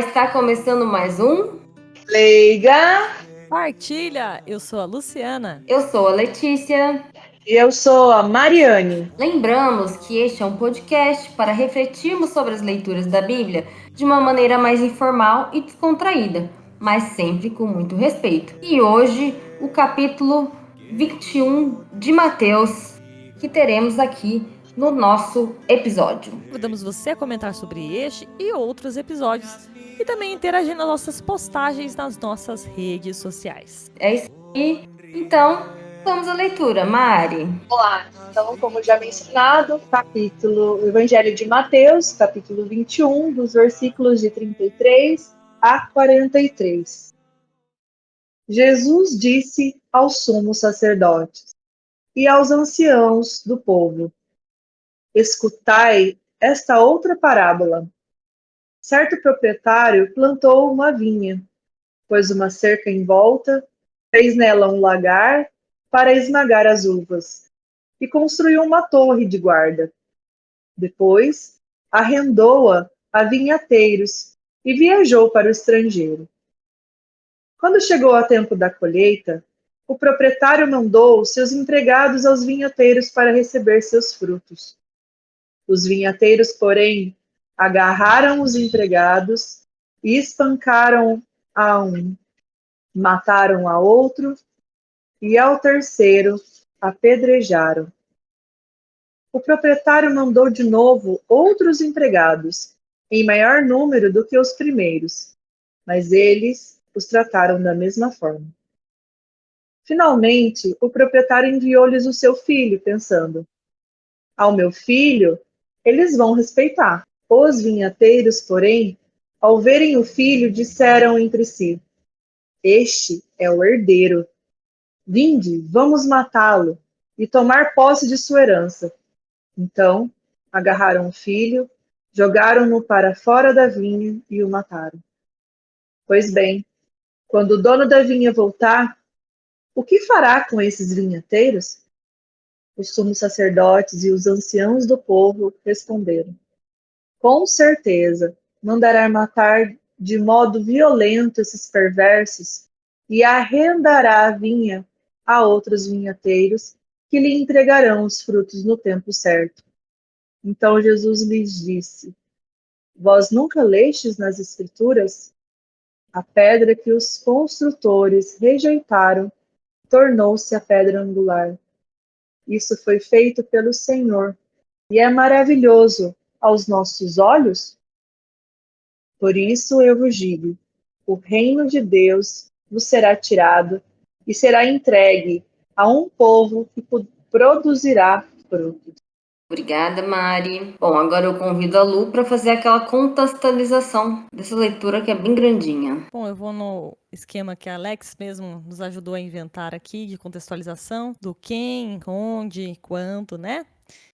está começando mais um Leiga. Partilha! Eu sou a Luciana. Eu sou a Letícia. E eu sou a Mariane. Lembramos que este é um podcast para refletirmos sobre as leituras da Bíblia de uma maneira mais informal e descontraída, mas sempre com muito respeito. E hoje, o capítulo 21 de Mateus, que teremos aqui no nosso episódio. Convidamos você a comentar sobre este e outros episódios e também interagir nas nossas postagens nas nossas redes sociais. É isso aí. Então, vamos à leitura, Mari. Olá, então, como já mencionado, capítulo Evangelho de Mateus, capítulo 21, dos versículos de 33 a 43. Jesus disse aos sumos sacerdotes e aos anciãos do povo: escutai esta outra parábola. Certo proprietário plantou uma vinha, pôs uma cerca em volta, fez nela um lagar para esmagar as uvas e construiu uma torre de guarda. Depois, arrendou-a a vinhateiros e viajou para o estrangeiro. Quando chegou o tempo da colheita, o proprietário mandou seus empregados aos vinhateiros para receber seus frutos. Os vinhateiros, porém, agarraram os empregados e espancaram a um, mataram a outro e ao terceiro apedrejaram. O proprietário mandou de novo outros empregados, em maior número do que os primeiros, mas eles os trataram da mesma forma. Finalmente, o proprietário enviou-lhes o seu filho, pensando: ao meu filho, eles vão respeitar. Os vinhateiros, porém, ao verem o filho, disseram entre si: este é o herdeiro. Vinde, vamos matá-lo e tomar posse de sua herança. Então, agarraram o filho, jogaram-no para fora da vinha e o mataram. Pois bem, quando o dono da vinha voltar, o que fará com esses vinhateiros? Os sumos sacerdotes e os anciãos do povo responderam: com certeza, mandará matar de modo violento esses perversos e arrendará a vinha a outros vinhateiros que lhe entregarão os frutos no tempo certo. Então Jesus lhes disse: vós nunca lestes nas Escrituras? A pedra que os construtores rejeitaram tornou-se a pedra angular. Isso foi feito pelo Senhor e é maravilhoso aos nossos olhos? Por isso eu vos digo: o reino de Deus vos será tirado e será entregue a um povo que produzirá frutos. Obrigada, Mari. Bom, agora eu convido a Lu para fazer aquela contextualização dessa leitura que é bem grandinha. Bom, eu vou no esquema que a Alex mesmo nos ajudou a inventar aqui de contextualização do quem, onde, quanto, né?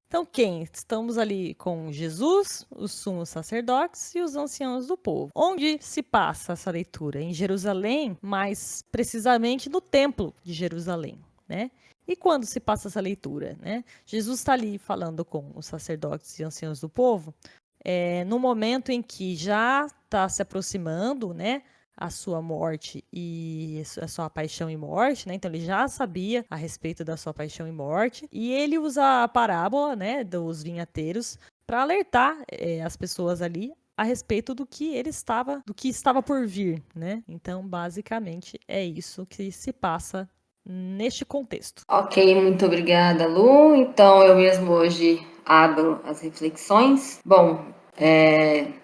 Então, quem? Estamos ali com Jesus, os sumos sacerdotes e os anciãos do povo. Onde se passa essa leitura? Em Jerusalém, mais precisamente no templo de Jerusalém, né? E quando se passa essa leitura, né? Jesus está ali falando com os sacerdotes e anciãos do povo, no momento em que já está se aproximando, né? A sua morte e a sua paixão e morte, né? Então ele já sabia a respeito da sua paixão e morte, e ele usa a parábola, né, dos vinhateiros para alertar as pessoas ali a respeito do que estava por vir, né? Então, basicamente, é isso que se passa neste contexto. Ok, muito obrigada, Lu. Então eu mesmo hoje abro as reflexões. Bom,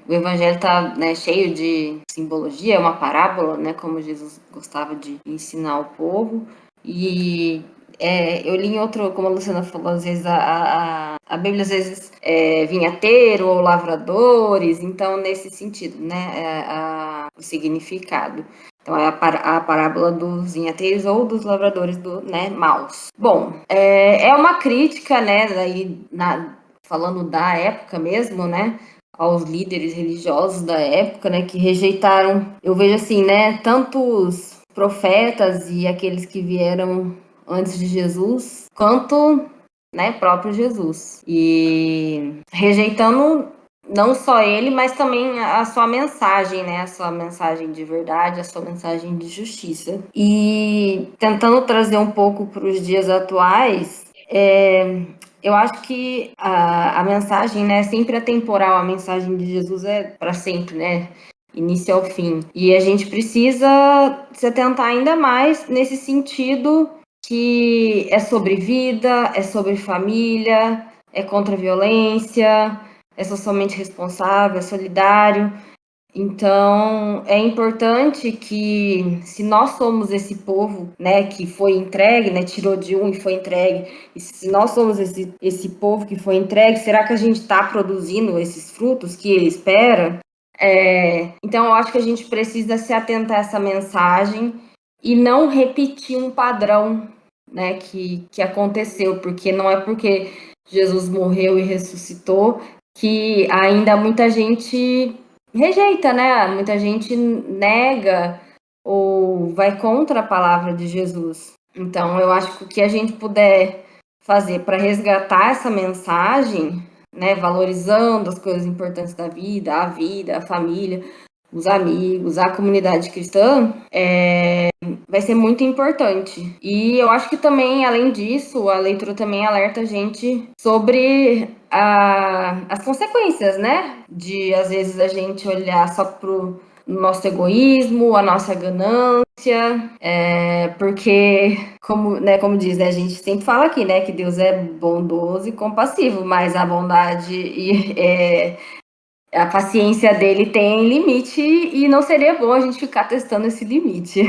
o evangelho está, né, cheio de simbologia, é uma parábola, né, como Jesus gostava de ensinar o povo. E eu li em outro, como a Luciana falou, às vezes a Bíblia às vezes é vinhateiro ou lavradores, então nesse sentido, né, o significado. Então é a parábola dos vinhateiros ou dos lavradores maus. Bom, é uma crítica, né, falando da época mesmo, né, aos líderes religiosos da época, né, que rejeitaram, eu vejo assim, né, tantos profetas e aqueles que vieram antes de Jesus, quanto, né, próprio Jesus. E rejeitando não só ele, mas também a sua mensagem, né? A sua mensagem de verdade, a sua mensagem de justiça. E tentando trazer um pouco para os dias atuais, eu acho que a mensagem, né, sempre é temporal, a mensagem de Jesus é para sempre, né? Início ao fim. E a gente precisa se atentar ainda mais nesse sentido que é sobre vida, é sobre família, é contra a violência, é socialmente responsável, é solidário. Então, é importante que, se nós somos esse povo, né, que foi entregue, né, tirou de um e foi entregue, e se nós somos esse povo que foi entregue, será que a gente está produzindo esses frutos que ele espera? Então, eu acho que a gente precisa se atentar a essa mensagem e não repetir um padrão, né, que aconteceu, porque não é porque Jesus morreu e ressuscitou que ainda muita gente rejeita, né? Muita gente nega ou vai contra a palavra de Jesus. Então, eu acho que o que a gente puder fazer para resgatar essa mensagem, né, valorizando as coisas importantes da vida, a família, os amigos, a comunidade cristã, vai ser muito importante. E eu acho que também, além disso, a leitura também alerta a gente sobre as consequências, né? De, às vezes, a gente olhar só pro nosso egoísmo, a nossa ganância, porque, como diz, né, a gente sempre fala aqui, né, que Deus é bondoso e compassivo, mas a bondade e a paciência dele tem limite e não seria bom a gente ficar testando esse limite.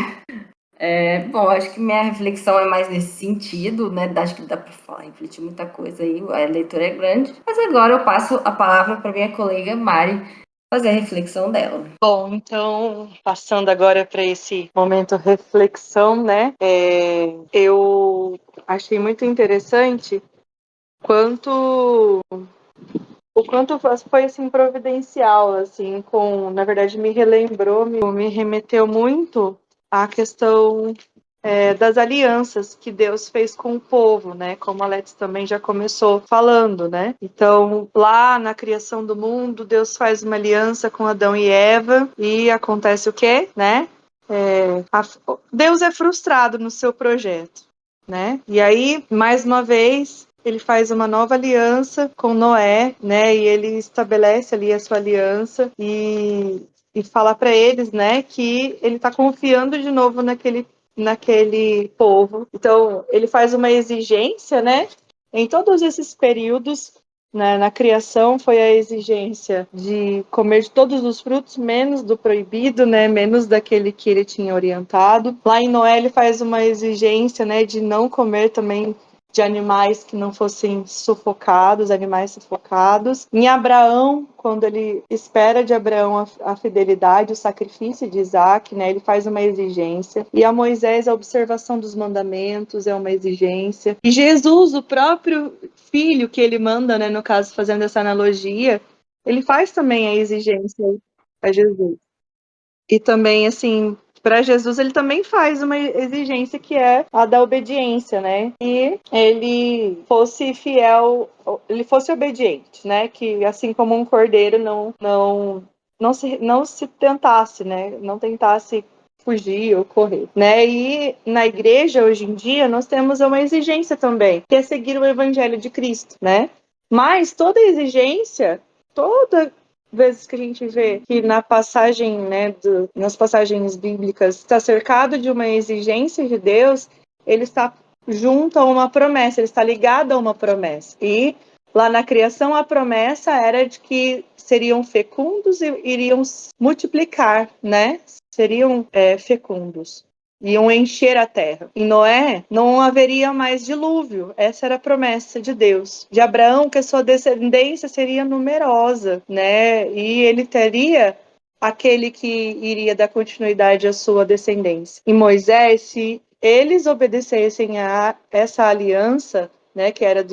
Bom, acho que minha reflexão é mais nesse sentido, né? Acho que dá para falar, refletir muita coisa aí, a leitura é grande. Mas agora eu passo a palavra para minha colega Mari fazer a reflexão dela. Bom, então, passando agora para esse momento reflexão, né? Eu achei muito interessante o quanto foi assim providencial, assim, na verdade me remeteu muito à questão das alianças que Deus fez com o povo, né? Como a Alex também já começou falando, né? Então, lá na criação do mundo, Deus faz uma aliança com Adão e Eva e acontece o quê, né? Deus é frustrado no seu projeto, né? E aí, mais uma vez, ele faz uma nova aliança com Noé, né? E ele estabelece ali a sua aliança e fala para eles, né, que ele está confiando de novo naquele povo. Então, ele faz uma exigência, né? Em todos esses períodos, né, na criação, foi a exigência de comer de todos os frutos, menos do proibido, né? Menos daquele que ele tinha orientado. Lá em Noé, ele faz uma exigência, né, de não comer também de animais que não fossem animais sufocados. Em Abraão, quando ele espera de Abraão a fidelidade, o sacrifício de Isaac, né, ele faz uma exigência. E a Moisés, a observação dos mandamentos é uma exigência. E Jesus, o próprio filho que ele manda, né, no caso, fazendo essa analogia, ele faz também a exigência a Jesus. E também, assim, para Jesus, ele também faz uma exigência que é a da obediência, né? E ele fosse fiel, ele fosse obediente, né? Que assim como um cordeiro não se tentasse, né? Não tentasse fugir ou correr, né? E na igreja hoje em dia nós temos uma exigência também, que é seguir o evangelho de Cristo, né? Mas toda exigência, toda vezes que a gente vê que na passagem, né, nas passagens bíblicas, está cercado de uma exigência de Deus, ele está junto a uma promessa, ele está ligado a uma promessa. E lá na criação a promessa era de que seriam fecundos e iriam multiplicar, né? Seriam fecundos. Iam encher a terra. Em Noé, não haveria mais dilúvio. Essa era a promessa de Deus. De Abraão, que a sua descendência seria numerosa, né? E ele teria aquele que iria dar continuidade à sua descendência. Em Moisés, se eles obedecessem a essa aliança, né, que era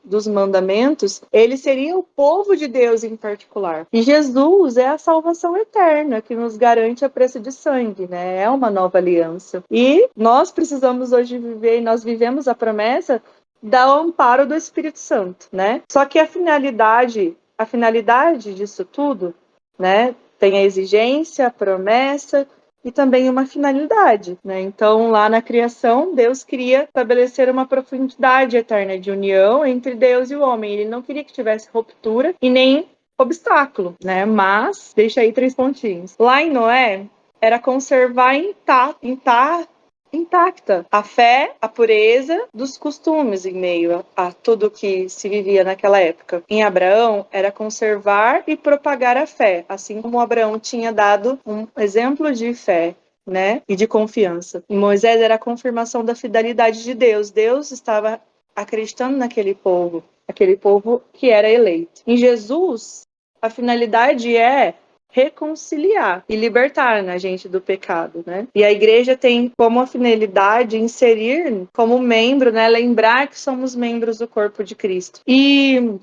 dos mandamentos, ele seria o povo de Deus em particular. E Jesus é a salvação eterna que nos garante a preço de sangue, né? É uma nova aliança. E nós precisamos hoje viver, e nós vivemos a promessa do amparo do Espírito Santo, né? Só que a finalidade a finalidade disso tudo, né? Tem a exigência, a promessa e também uma finalidade, né? Então, lá na criação, Deus queria estabelecer uma profundidade eterna de união entre Deus e o homem. Ele não queria que tivesse ruptura e nem obstáculo, né? Mas, deixa aí 3 pontinhos. Lá em Noé, era conservar intacta a fé, a pureza dos costumes em meio a tudo que se vivia naquela época. Em Abraão, era conservar e propagar a fé, assim como Abraão tinha dado um exemplo de fé, né, e de confiança. Em Moisés era a confirmação da fidelidade de Deus. Deus estava acreditando naquele povo que era eleito. Em Jesus, a finalidade é reconciliar e libertar a gente do pecado, né? E a igreja tem como finalidade inserir como membro, né? Lembrar que somos membros do corpo de Cristo.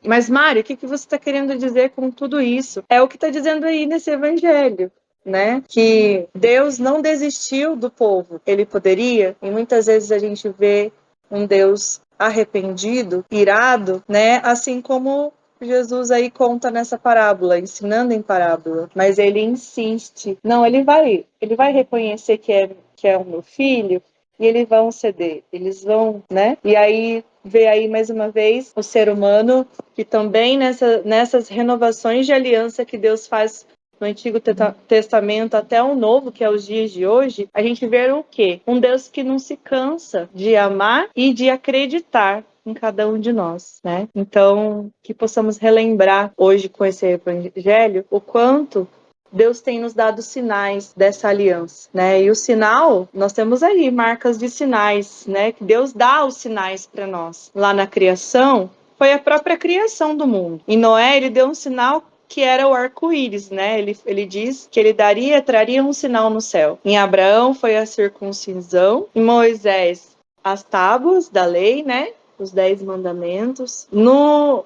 Mas Mari, o que você está querendo dizer com tudo isso? É o que está dizendo aí nesse evangelho. Né? Que Deus não desistiu do povo. Ele poderia, e muitas vezes a gente vê um Deus arrependido, irado, né? Assim como Jesus aí conta nessa parábola, ensinando em parábola, mas ele insiste. Não, ele vai reconhecer que é o meu filho e eles vão ceder, eles vão, né? E aí vê aí mais uma vez o ser humano que também nessas renovações de aliança que Deus faz no Antigo Testamento até o Novo, que é os dias de hoje, a gente vê o quê? Um Deus que não se cansa de amar e de acreditar em cada um de nós, né? Então, que possamos relembrar hoje com esse evangelho o quanto Deus tem nos dado sinais dessa aliança, né? E o sinal, nós temos aí marcas de sinais, né? Que Deus dá os sinais para nós. Lá na criação, foi a própria criação do mundo. Em Noé, ele deu um sinal que era o arco-íris, né? Ele diz que ele traria um sinal no céu. Em Abraão foi a circuncisão, em Moisés as tábuas da lei, né? Os 10 mandamentos.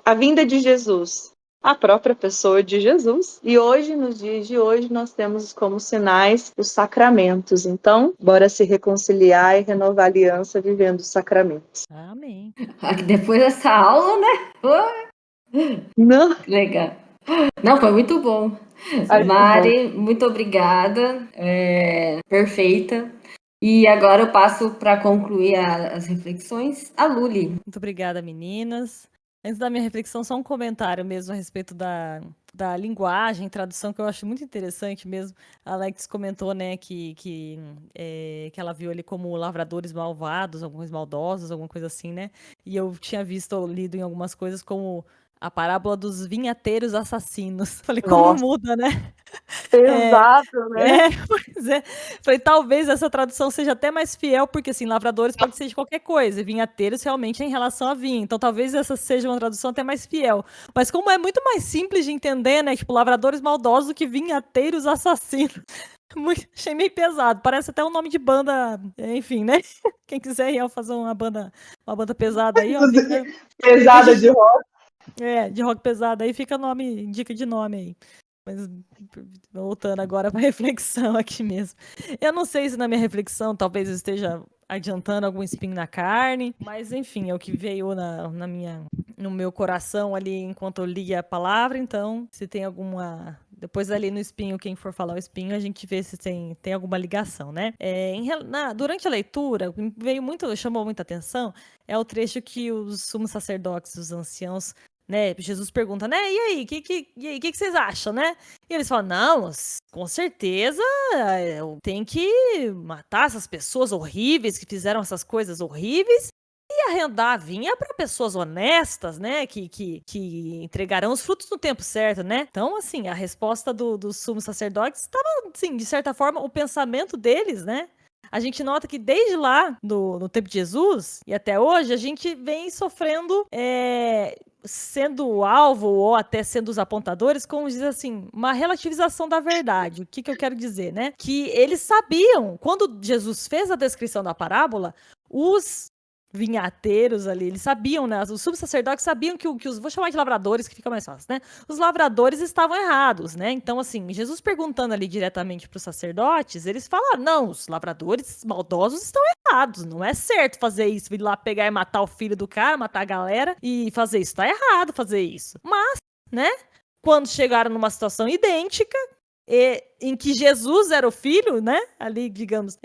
A vinda de Jesus, a própria pessoa de Jesus. E hoje, nos dias de hoje, nós temos como sinais os sacramentos. Então, bora se reconciliar e renovar a aliança vivendo os sacramentos. Amém. Depois dessa aula, né? Não. Legal. Não, foi muito bom. Mari, muito obrigada. Perfeita. E agora eu passo para concluir as reflexões a Luli. Muito obrigada, meninas. Antes da minha reflexão, só um comentário mesmo a respeito da linguagem, tradução, que eu acho muito interessante mesmo. A Alex comentou, né, que ela viu ali como lavradores malvados, alguns maldosos, alguma coisa assim, né? E eu tinha lido em algumas coisas como a parábola dos vinhateiros assassinos. Falei, como muda, né? Exato, né? Pois é. Falei, talvez essa tradução seja até mais fiel, porque assim, lavradores pode ser de qualquer coisa, e vinhateiros realmente é em relação a vinho. Então talvez essa seja uma tradução até mais fiel. Mas como é muito mais simples de entender, né? Tipo, lavradores maldosos do que vinhateiros assassinos. Achei meio pesado. Parece até um nome de banda, enfim, né? Quem quiser ir fazer uma banda pesada aí, ó. Pesada de rock. De rock pesado aí, fica nome, dica de nome aí. Mas voltando agora para a reflexão aqui mesmo. Eu não sei se na minha reflexão talvez eu esteja adiantando algum espinho na carne, mas enfim, é o que veio no meu coração ali enquanto eu li a palavra. Então, se tem alguma... Depois ali no espinho, quem for falar o espinho, a gente vê se tem alguma ligação, né? Durante a leitura, chamou muita atenção, é o trecho que os sumos sacerdotes, os anciãos, né, Jesus pergunta, né, e aí, o que vocês acham, né? E eles falam, não, com certeza tem que matar essas pessoas horríveis que fizeram essas coisas horríveis e arrendar a vinha para pessoas honestas, né, que entregarão os frutos no tempo certo, né? Então, assim, a resposta dos sumos sacerdotes estava, assim, de certa forma, o pensamento deles, né? A gente nota que desde lá, no tempo de Jesus, e até hoje, a gente vem sofrendo, sendo o alvo, ou até sendo os apontadores, como diz assim, uma relativização da verdade. O que eu quero dizer, né? Que eles sabiam, quando Jesus fez a descrição da parábola, os vinhateiros ali, eles sabiam, né? Os subsacerdotes sabiam que os, vou chamar de lavradores, que fica mais fácil, né? Os lavradores estavam errados, né? Então, assim, Jesus perguntando ali diretamente para os sacerdotes, eles falaram, não, os lavradores maldosos estão errados, não é certo fazer isso, ir lá pegar e matar o filho do cara, matar a galera e fazer isso, tá errado fazer isso. Mas, né? quando chegaram numa situação idêntica, em que Jesus era o filho, né? Ali, digamos,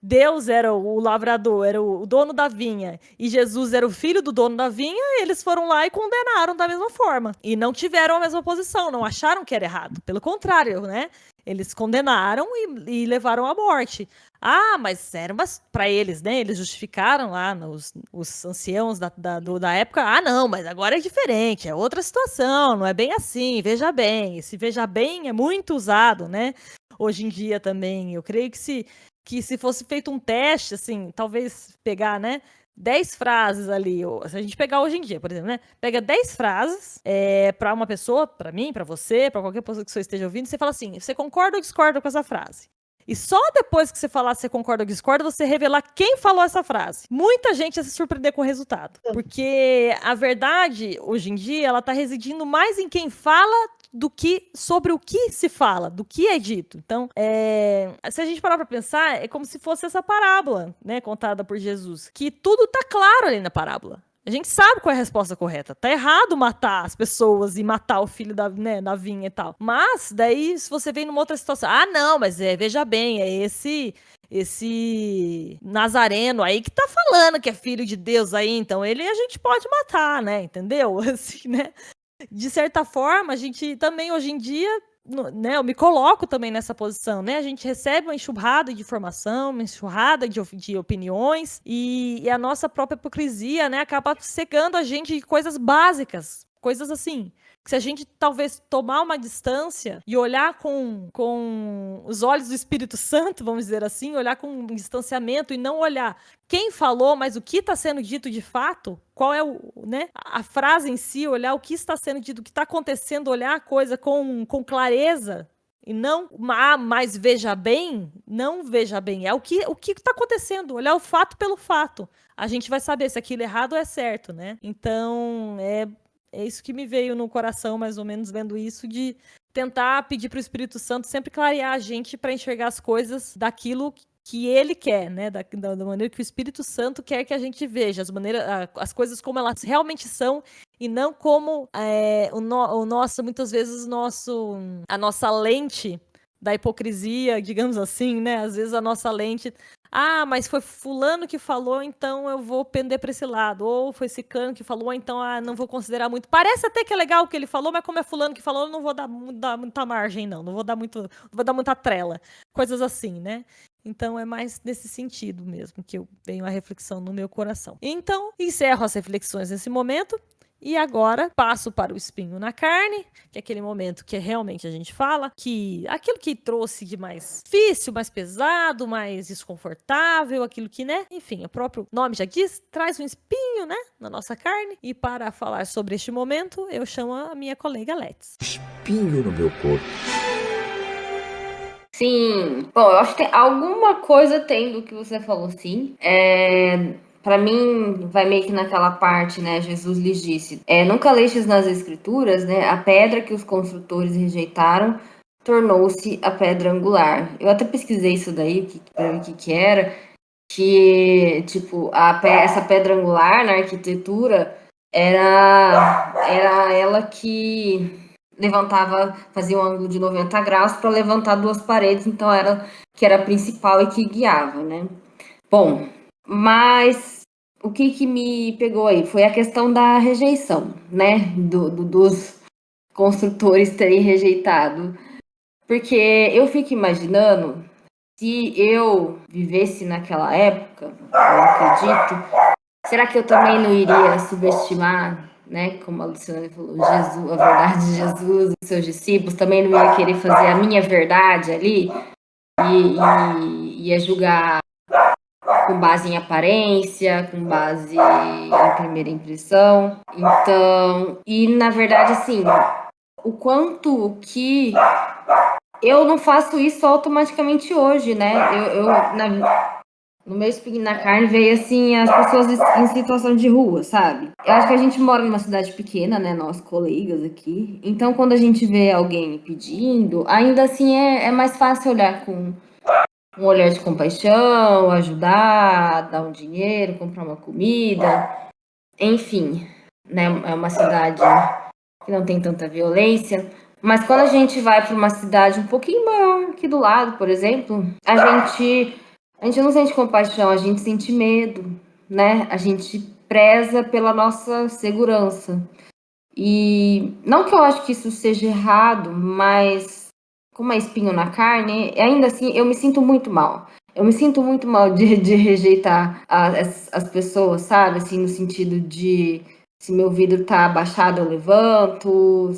Deus era o lavrador, era o dono da vinha, e Jesus era o filho do dono da vinha, eles foram lá e condenaram da mesma forma. E não tiveram a mesma posição, não acharam que era errado. Pelo contrário, né? Eles condenaram e levaram à morte. Ah, mas era para eles, né? Eles justificaram lá os anciãos da época. Ah, não, mas agora é diferente, é outra situação, não é bem assim, veja bem. Esse veja bem é muito usado, né? Hoje em dia também. Eu creio que se fosse feito um teste, assim, talvez pegar, né? 10 frases ali, se a gente pegar hoje em dia, por exemplo, né? Pega 10 frases para uma pessoa, para mim, para você, para qualquer pessoa que você esteja ouvindo, você fala assim, você concorda ou discorda com essa frase? E só depois que você falar se você concorda ou discorda, você revelar quem falou essa frase. Muita gente ia se surpreender com o resultado. Porque a verdade, hoje em dia, ela tá residindo mais em quem fala do que sobre o que se fala, do que é dito. Então, se a gente parar para pensar, é como se fosse essa parábola, né, contada por Jesus, que tudo tá claro ali na parábola. A gente sabe qual é a resposta correta. Tá errado matar as pessoas e matar o filho da vinha e tal. Mas, daí, se você vem numa outra situação, não, mas veja bem, é esse Nazareno aí que tá falando que é filho de Deus aí, então ele a gente pode matar, né, entendeu? Assim, né? De certa forma, a gente também, hoje em dia, né, eu me coloco também nessa posição, né? A gente recebe uma enxurrada de informação, uma enxurrada de opiniões, e a nossa própria hipocrisia, né, acaba cegando a gente de coisas básicas, coisas assim, que se a gente talvez tomar uma distância e olhar com os olhos do Espírito Santo, vamos dizer assim, olhar com um distanciamento e não olhar quem falou, mas o que está sendo dito de fato, qual é né, a frase em si, olhar o que está sendo dito, o que está acontecendo, olhar a coisa com clareza e não, mas veja bem, não veja bem, é o que está acontecendo, olhar o fato pelo fato. A gente vai saber se aquilo é errado ou é certo, né? Então, é isso que me veio no coração, mais ou menos, lendo isso, de tentar pedir para o Espírito Santo sempre clarear a gente para enxergar as coisas daquilo que ele quer, né? Da maneira que o Espírito Santo quer que a gente veja, as coisas como elas realmente são e não como muitas vezes a nossa lente da hipocrisia, digamos assim, né? Às vezes a nossa lente, mas foi fulano que falou, então eu vou pender para esse lado. Ou foi ciclano que falou, então não vou considerar muito. Parece até que é legal o que ele falou, mas como é fulano que falou, eu não vou dar muita margem, não. Não vou dar muita trela. Coisas assim, né? Então é mais nesse sentido mesmo que eu venho a reflexão no meu coração. Então, encerro as reflexões nesse momento. E agora passo para o espinho na carne, que é aquele momento que realmente a gente fala que aquilo que trouxe de mais difícil, mais pesado, mais desconfortável, aquilo que, né? Enfim, o próprio nome já diz, traz um espinho, né? Na nossa carne. E para falar sobre este momento, eu chamo a minha colega Let's. Espinho no meu corpo. Sim. Bom, eu acho que alguma coisa tem do que você falou, sim. Para mim, vai meio que naquela parte, né? Jesus lhes disse: nunca lestes nas Escrituras, né? A pedra que os construtores rejeitaram tornou-se a pedra angular. Eu até pesquisei isso daí, para ver o que era. Que, tipo, essa pedra angular na arquitetura era ela que fazia um ângulo de 90 graus para levantar duas paredes, então era a principal e que guiava, né? Bom, mas o que me pegou aí foi a questão da rejeição, né? Dos construtores terem rejeitado. Porque eu fico imaginando, se eu vivesse naquela época, eu acredito, será que eu também não iria subestimar, né? Como a Luciana falou, Jesus, a verdade de Jesus, os seus discípulos, também não ia querer fazer a minha verdade ali e ia julgar com base em aparência, com base em primeira impressão. Então, e na verdade, assim, o quanto que eu não faço isso automaticamente hoje, né? No meu espinho na carne veio, assim, as pessoas em situação de rua, sabe? Eu acho que a gente mora numa cidade pequena, né? Nós, colegas aqui. Então, quando a gente vê alguém pedindo, ainda assim é mais fácil olhar com um olhar de compaixão, ajudar, dar um dinheiro, comprar uma comida. Enfim, né? É uma cidade que não tem tanta violência. Mas quando a gente vai para uma cidade um pouquinho maior aqui do lado, por exemplo, a gente não sente compaixão, a gente sente medo, né? A gente preza pela nossa segurança. E não que eu acho que isso seja errado, mas como é espinho na carne, ainda assim eu me sinto muito mal. Eu me sinto muito mal de rejeitar as pessoas, sabe? Assim, no sentido de se meu vidro tá abaixado, eu levanto,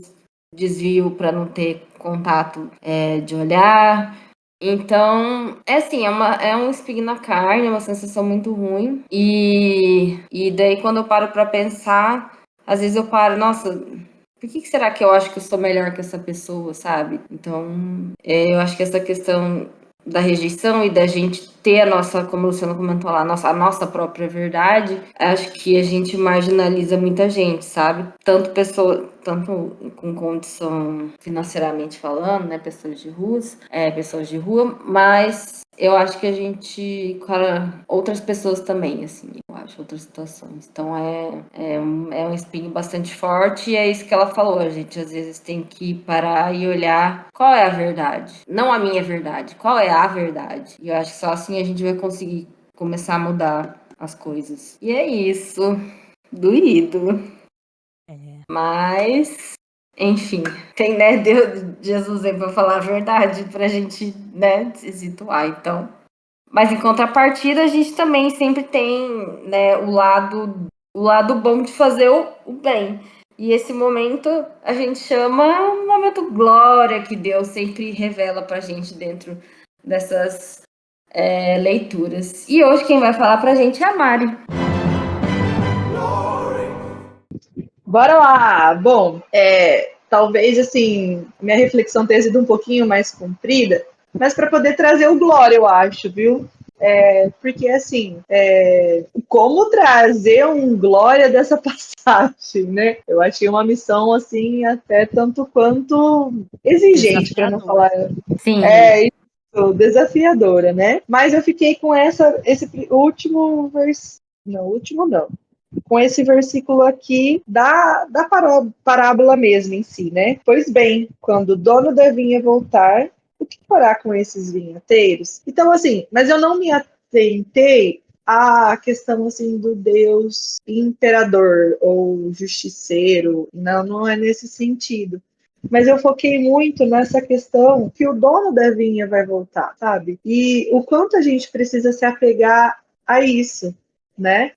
desvio para não ter contato de olhar. Então, é assim, é um espinho na carne, é uma sensação muito ruim. E daí, quando eu paro para pensar, às vezes eu paro, nossa, por que será que eu acho que eu sou melhor que essa pessoa, sabe? Então, eu acho que essa questão da rejeição e da gente ter a nossa, como o Luciano comentou lá, a nossa própria verdade, acho que a gente marginaliza muita gente, sabe? Tanto com condição financeiramente falando, né? Pessoas de rua, mas eu acho que a gente, cara, outras pessoas também, assim, eu acho, outras situações. Então é um espinho bastante forte e é isso que ela falou. A gente às vezes tem que parar e olhar qual é a verdade. Não a minha verdade, qual é a verdade. E eu acho que só assim a gente vai conseguir começar a mudar as coisas. E é isso. Doído. Mas, enfim, tem, né, Jesus aí pra falar a verdade, pra gente, né, se situar, então. Mas em contrapartida, a gente também sempre tem, né, o lado bom de fazer o bem. E esse momento a gente chama um momento glória que Deus sempre revela pra gente dentro dessas leituras. E hoje quem vai falar pra gente é a Mari. Bora lá! Bom, talvez assim, minha reflexão tenha sido um pouquinho mais comprida, mas para poder trazer o glória, eu acho, viu? Porque assim, como trazer um glória dessa passagem, né? Eu achei uma missão assim, até tanto quanto exigente, para não falar. Sim. Isso, desafiadora, né? Mas eu fiquei com esse último versículo. Não, último não, com esse versículo aqui da parábola mesmo em si, né? Pois bem, quando o dono da vinha voltar, o que fará com esses vinhateiros? Então, assim, mas eu não me atentei à questão, assim, do Deus imperador ou justiceiro, não é nesse sentido. Mas eu foquei muito nessa questão que o dono da vinha vai voltar, sabe? E o quanto a gente precisa se apegar a isso, né?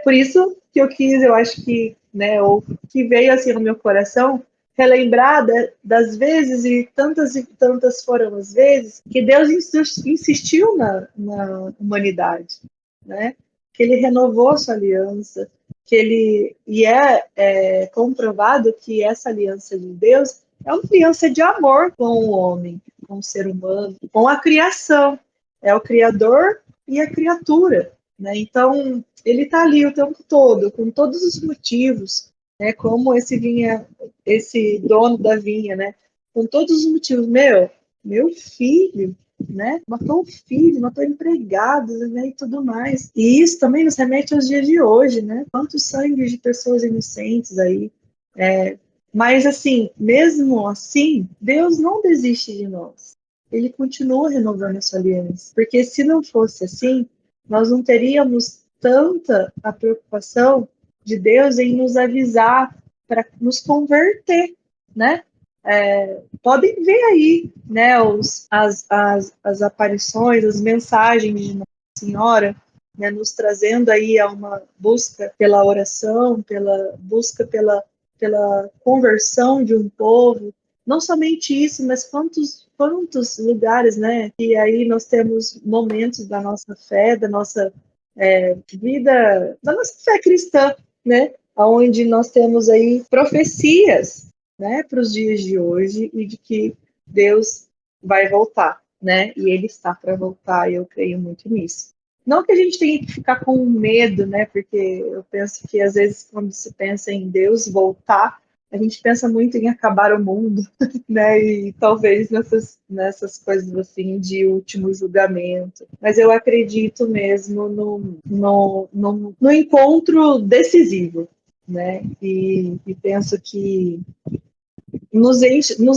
Por isso que eu quis, eu acho que, né, ou que veio assim no meu coração, relembrar das vezes e tantas foram as vezes que Deus insistiu na humanidade, né? Que Ele renovou sua aliança, é comprovado que essa aliança de Deus é uma aliança de amor com o homem, com o ser humano, com a criação. É o Criador e a criatura, né? Então, ele está ali o tempo todo, com todos os motivos, né? Como esse dono da vinha, né? Com todos os motivos, meu filho, né? Matou o filho, matou empregados, né? E tudo mais. E isso também nos remete aos dias de hoje, né? Quantos sangues de pessoas inocentes aí. Mas assim, mesmo assim, Deus não desiste de nós. Ele continua renovando a sua aliança. Porque se não fosse assim, nós não teríamos tanta a preocupação de Deus em nos avisar para nos converter, né? Podem ver aí, né, as aparições, as mensagens de Nossa Senhora, né, nos trazendo aí a uma busca pela oração, pela busca pela conversão de um povo. Não somente isso, mas quantos lugares, né? E aí nós temos momentos da nossa fé, da nossa vida, da nossa fé cristã, né? Onde nós temos aí profecias, né, para os dias de hoje e de que Deus vai voltar, né? E Ele está para voltar, e eu creio muito nisso. Não que a gente tenha que ficar com medo, né? Porque eu penso que às vezes quando se pensa em Deus voltar, a gente pensa muito em acabar o mundo, né? E talvez nessas coisas assim de último julgamento. Mas eu acredito mesmo no encontro decisivo, né? E penso que nos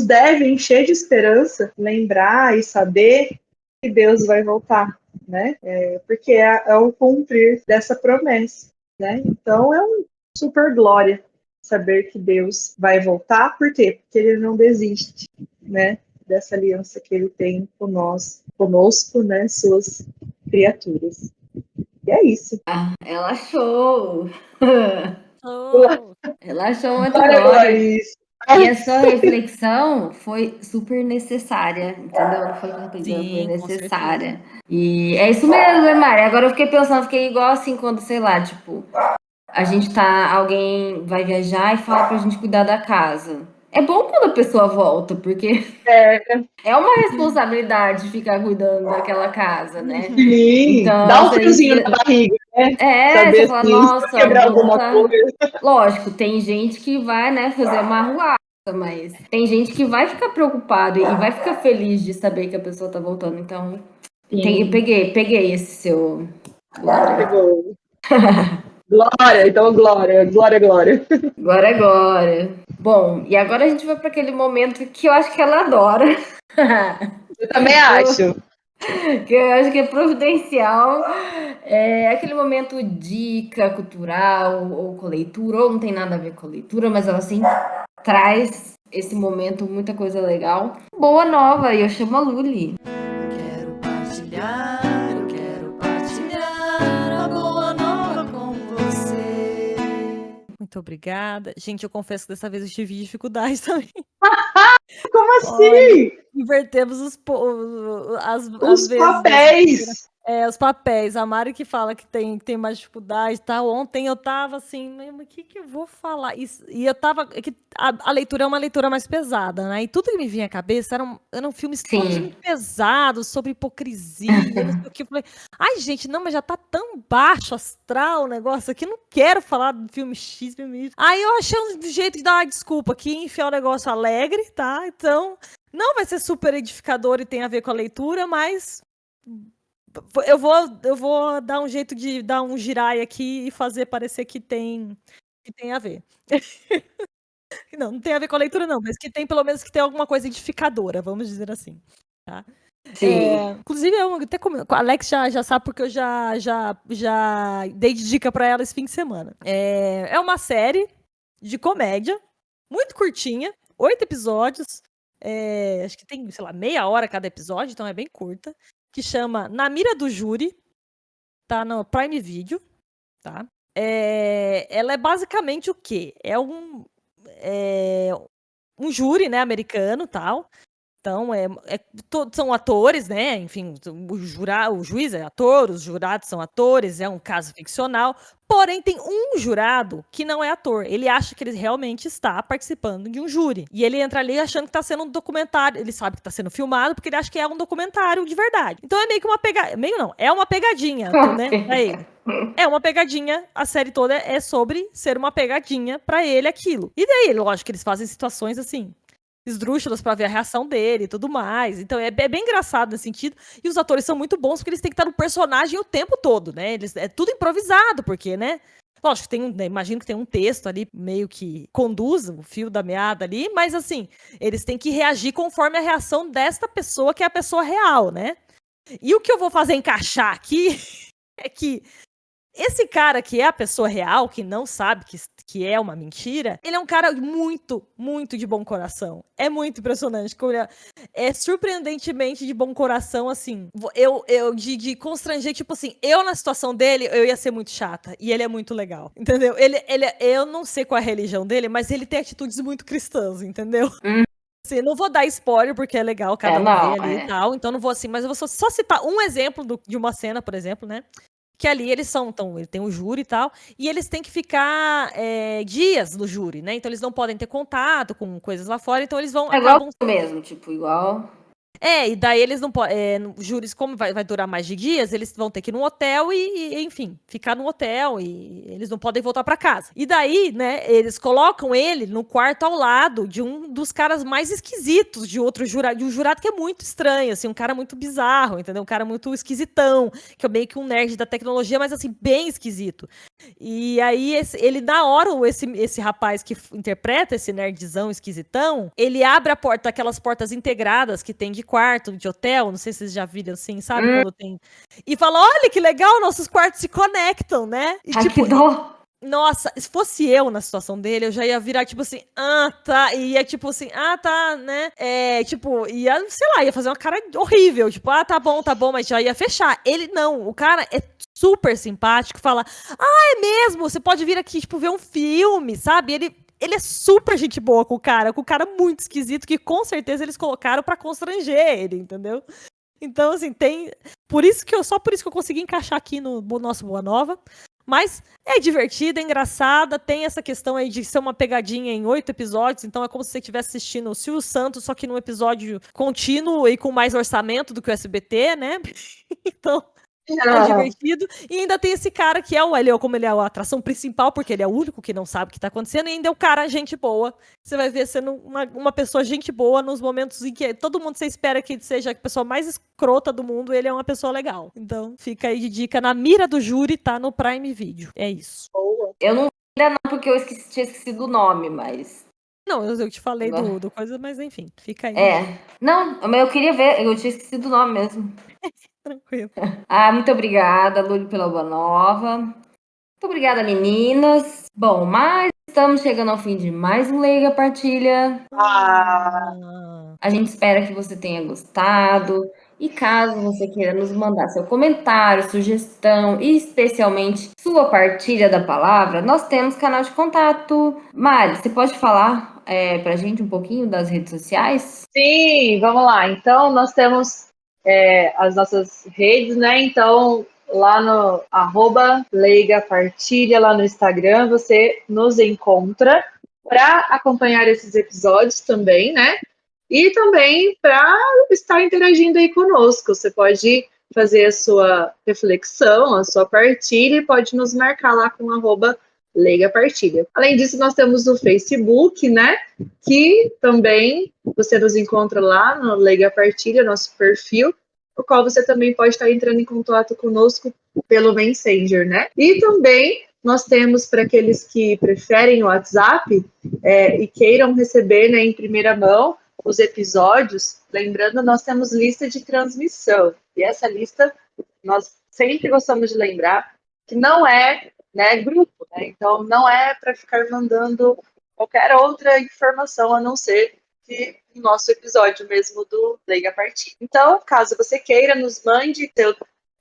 deve encher de esperança lembrar e saber que Deus vai voltar, né? Porque é o cumprir dessa promessa, né? Então é um super glória saber que Deus vai voltar, por quê? Porque ele não desiste, né? Dessa aliança que ele tem conosco, né? Suas criaturas. E é isso. Ela achou. Oh, Ela achou muito Glória, glória. Glória. E a sua reflexão foi super necessária, entendeu? Não foi rapidinho, foi sim, com certeza. necessária. E é isso mesmo, né, Mari? Agora eu fiquei pensando, fiquei igual assim quando, sei lá, tipo, alguém vai viajar e fala pra gente cuidar da casa. É bom quando a pessoa volta, porque é uma responsabilidade ficar cuidando daquela casa, né? Sim, dá Então, um se a gente friozinho na barriga, né? você Saber fala, assim, se vai nossa, quebrar vou alguma botar. coisa. Lógico, tem gente que vai, né, fazer uma arruaça, mas tem gente que vai ficar preocupado e vai ficar feliz de saber que a pessoa tá voltando. Então, eu peguei esse seu. Pegou. Glória, então glória. Agora. Bom, e agora a gente vai para aquele momento que eu acho que ela adora. Eu também acho. Que eu acho que é providencial. É aquele momento dica cultural ou com leitura, ou não tem nada a ver com leitura, mas ela sempre traz esse momento, muita coisa legal. Boa nova, e eu chamo a Luli. Eu quero partilhar a boa nova com você. Muito obrigada. Gente, eu confesso que dessa vez eu tive dificuldades também. Como assim? Olha, invertemos as Os vezes. papéis. Os papéis. A Mari que fala que tem mais dificuldade, tá? Ontem eu tava assim, mas o que eu vou falar? E eu tava. A leitura é uma leitura mais pesada, né? E tudo que me vinha à cabeça eram filmes todos muito pesados, sobre hipocrisia, não sei o que. Eu falei, ai, gente, não, mas já tá tão baixo astral o negócio aqui, não quero falar do filme X, filme Y. Aí eu achei um jeito de dar uma desculpa aqui, enfiar o negócio alegre, tá? Então, não vai ser super edificador e tem a ver com a leitura, mas eu vou dar um jeito de dar um girai aqui e fazer parecer que tem a ver. Não tem a ver com a leitura não, mas que tem pelo menos que tem alguma coisa edificadora, vamos dizer assim, tá? Inclusive, eu até a Alex já sabe porque eu já dei dica pra ela esse fim de semana. É uma série de comédia, muito curtinha, 8 episódios, acho que tem, sei lá, meia hora cada episódio, então é bem curta, que chama Na Mira do Júri, tá no Prime Video, tá? Ela é basicamente o quê? É um júri, né, americano, tal. Então, são atores, né? Enfim, o juiz é ator, os jurados são atores, é um caso ficcional. Porém, tem um jurado que não é ator. Ele acha que ele realmente está participando de um júri. E ele entra ali achando que está sendo um documentário. Ele sabe que está sendo filmado porque ele acha que é um documentário de verdade. Então é meio que uma pegadinha. Meio não, é uma pegadinha, né? Pra ele. É uma pegadinha, a série toda é sobre ser uma pegadinha pra ele aquilo. E daí, lógico que eles fazem situações assim, esdrúxulas pra ver a reação dele e tudo mais. Então é bem engraçado nesse sentido. E os atores são muito bons porque eles têm que estar no personagem o tempo todo, né? É tudo improvisado, porque, né? Lógico, imagino que tem um texto ali meio que conduz o fio da meada ali, mas assim, eles têm que reagir conforme a reação desta pessoa, que é a pessoa real, né? E o que eu vou fazer encaixar aqui é que esse cara que é a pessoa real, que não sabe que é uma mentira, ele é um cara muito, muito de bom coração. É muito impressionante. É surpreendentemente de bom coração, assim. De constranger, tipo assim, eu na situação dele, eu ia ser muito chata. E ele é muito legal, entendeu? Eu não sei qual é a religião dele, mas ele tem atitudes muito cristãs, entendeu? Assim, não vou dar spoiler, porque é legal cada um ver ali e tal. Então não vou assim, mas eu vou só citar um exemplo de uma cena, por exemplo, né? Que ali eles são, então, ele tem um júri e tal, e eles têm que ficar dias no júri, né? Então eles não podem ter contato com coisas lá fora, então eles vão... É igual mesmo, tipo, igual... E daí eles não podem. Júris, como vai durar mais de dias, eles vão ter que ir num hotel enfim, ficar no hotel e eles não podem voltar pra casa. E daí, né, eles colocam ele no quarto ao lado de um dos caras mais esquisitos de outro jurado, de um jurado que é muito estranho, assim, um cara muito bizarro, entendeu? Um cara muito esquisitão, que é meio que um nerd da tecnologia, mas assim, bem esquisito. E aí, ele, na hora, esse rapaz que interpreta esse nerdzão esquisitão, ele abre a porta, aquelas portas integradas que tem de quarto, de hotel, não sei se vocês já viram assim, sabe? Quando tem. E fala: olha que legal, nossos quartos se conectam, né? E, Ai, que dó! Nossa, se fosse eu na situação dele, eu já ia virar, tipo assim, tá. E ia, tipo assim, tá, né? Tipo, ia, sei lá, ia fazer uma cara horrível. Tipo, tá bom, mas já ia fechar. Ele não, o cara é super simpático, fala, é mesmo, você pode vir aqui, tipo, ver um filme, sabe? Ele é super gente boa com o cara muito esquisito, que com certeza eles colocaram pra constranger ele, entendeu? Então, assim, só por isso que eu consegui encaixar aqui no nosso Boa Nova. Mas é divertida, é engraçada, tem essa questão aí de ser uma pegadinha em 8 episódios, então é como se você estivesse assistindo o Silvio Santos, só que num episódio contínuo e com mais orçamento do que o SBT, né? Então, é divertido. E ainda tem esse cara que como ele é a atração principal, porque ele é o único que não sabe o que tá acontecendo, e ainda é o cara gente boa. Você vai ver sendo uma pessoa gente boa nos momentos em que todo mundo você espera que seja a pessoa mais escrota do mundo, ele é uma pessoa legal. Então, fica aí de dica, na mira do júri, tá no Prime Video. É isso. Eu não vi ainda não, porque eu tinha esquecido o nome, mas... Não, eu te falei do coisa, mas enfim, fica aí. Não, mas eu queria ver, eu tinha esquecido o nome mesmo. Tranquilo. Muito obrigada, Luli, pela Boa Nova. Muito obrigada, meninas. Bom, mas estamos chegando ao fim de mais um Leiga Partilha. A gente espera que você tenha gostado. E caso você queira nos mandar seu comentário, sugestão e especialmente sua partilha da palavra, nós temos canal de contato. Mari, você pode falar pra gente um pouquinho das redes sociais? Sim, vamos lá. Então, nós temos as nossas redes, né? Então, lá no @leigapartilha, lá no Instagram, você nos encontra para acompanhar esses episódios também, né? E também para estar interagindo aí conosco. Você pode fazer a sua reflexão, a sua partilha e pode nos marcar lá com @leigapartilha. Além disso, nós temos o Facebook, né? Que também você nos encontra lá no Leiga Partilha, nosso perfil, o qual você também pode estar entrando em contato conosco pelo Messenger, né? E também nós temos, para aqueles que preferem o WhatsApp e queiram receber, né, em primeira mão os episódios, lembrando, nós temos lista de transmissão. E essa lista, nós sempre gostamos de lembrar que não é, né, grupo, né? Então, não é para ficar mandando qualquer outra informação a não ser que o nosso episódio mesmo do Leiga Partilha. Então, caso você queira, nos mande seu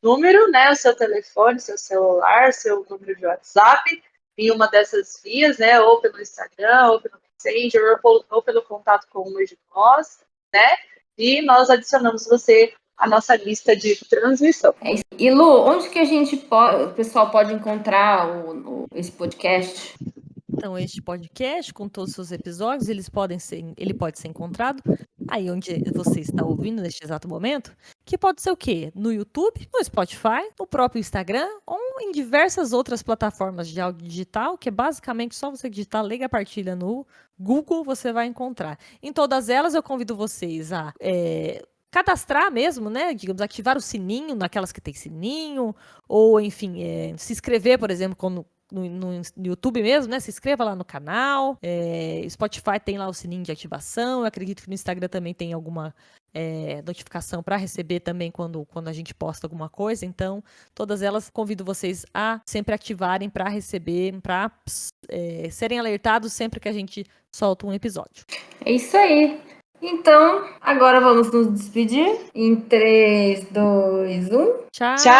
número, né, o seu telefone, seu celular, seu número de WhatsApp, em uma dessas vias, né, ou pelo Instagram, ou pelo Messenger, ou pelo contato com uma de nós, né, e nós adicionamos você à nossa lista de transmissão. É isso. E Lu, onde que o pessoal pode encontrar esse podcast? Então, este podcast, com todos os seus episódios, ele pode ser encontrado aí onde você está ouvindo neste exato momento, que pode ser o quê? No YouTube, no Spotify, no próprio Instagram, ou em diversas outras plataformas de áudio digital, que é basicamente só você digitar Leiga Partilha no Google, você vai encontrar. Em todas elas, eu convido vocês a cadastrar mesmo, né? Digamos, ativar o sininho naquelas que tem sininho, ou, enfim, se inscrever, por exemplo, no YouTube mesmo, né? Se inscreva lá no canal. Spotify tem lá o sininho de ativação. Eu acredito que no Instagram também tem alguma notificação para receber também quando a gente posta alguma coisa. Então, todas elas convido vocês a sempre ativarem para receber, para serem alertados sempre que a gente solta um episódio. É isso aí. Então, agora vamos nos despedir. Em 3, 2, 1. Tchau! Tchau!